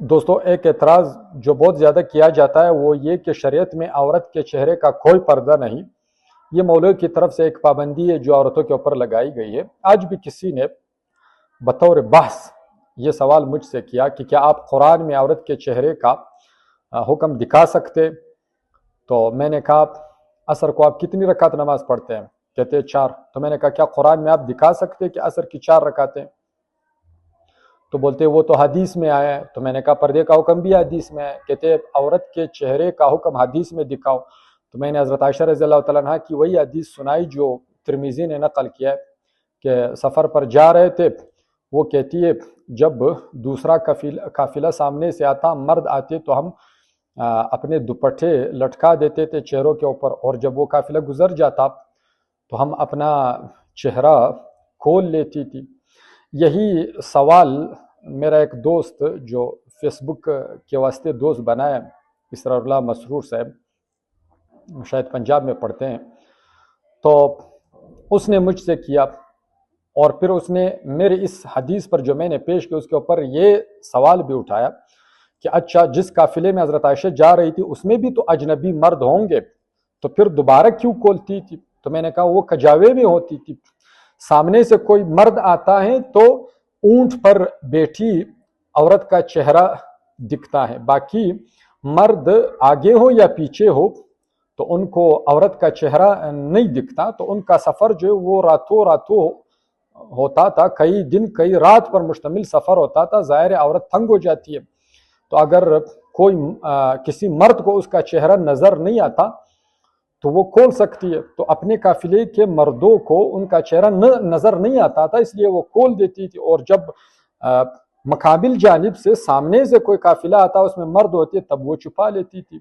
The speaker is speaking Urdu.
دوستو ایک اعتراض جو بہت زیادہ کیا جاتا ہے وہ یہ کہ شریعت میں عورت کے چہرے کا کوئی پردہ نہیں. یہ مولوی کی طرف سے ایک پابندی ہے جو عورتوں کے اوپر لگائی گئی ہے. آج بھی کسی نے بطور بحث یہ سوال مجھ سے کیا کہ کیا آپ قرآن میں عورت کے چہرے کا حکم دکھا سکتے؟ تو میں نے کہا عصر کو آپ کتنی رکعت نماز پڑھتے ہیں؟ کہتے ہیں 4. تو میں نے کہا کیا قرآن میں آپ دکھا سکتے کہ عصر کی 4 رکعتیں؟ تو بولتے وہ تو حدیث میں آیا ہے. تو میں نے کہا پردے کا حکم بھی حدیث میں ہے. کہتے عورت کے چہرے کا حکم حدیث میں دکھاؤ. تو میں نے حضرت عائشہ رضی اللہ تعالیٰ عنہ کی وہی حدیث سنائی جو ترمذی نے نقل کیا ہے کہ سفر پر جا رہے تھے. وہ کہتی ہے جب دوسرا قافلہ سامنے سے آتا، مرد آتے تو ہم اپنے دوپٹے لٹکا دیتے تھے چہروں کے اوپر، اور جب وہ قافلہ گزر جاتا تو ہم اپنا چہرہ کھول لیتی تھی. یہی سوال میرا ایک دوست جو فیس بک کے واسطے دوست بنا ہے، اسرار اللہ مسرور صاحب، شاید پنجاب میں پڑھتے ہیں، تو اس نے مجھ سے کیا، اور پھر اس نے میرے اس حدیث پر جو میں نے پیش کی اس کے اوپر یہ سوال بھی اٹھایا کہ اچھا جس قافلے میں حضرت عائشہ جا رہی تھی اس میں بھی تو اجنبی مرد ہوں گے، تو پھر دوبارہ کیوں کھولتی تھی؟ تو میں نے کہا وہ کجاوے میں ہوتی تھی. سامنے سے کوئی مرد آتا ہے تو اونٹ پر بیٹھی عورت کا چہرہ دکھتا ہے، باقی مرد آگے ہو یا پیچھے ہو تو ان کو عورت کا چہرہ نہیں دکھتا. تو ان کا سفر جو ہے وہ راتوں ہوتا تھا، کئی دن کئی رات پر مشتمل سفر ہوتا تھا. ظاہر عورت تنگ ہو جاتی ہے، تو اگر کوئی کسی مرد کو اس کا چہرہ نظر نہیں آتا تو وہ کھول سکتی ہے. تو اپنے قافلے کے مردوں کو ان کا چہرہ نظر نہیں آتا تھا، اس لیے وہ کھول دیتی تھی. اور جب مقابل جانب سے سامنے سے کوئی قافلہ آتا اس میں مرد ہوتے تب وہ چھپا لیتی تھی.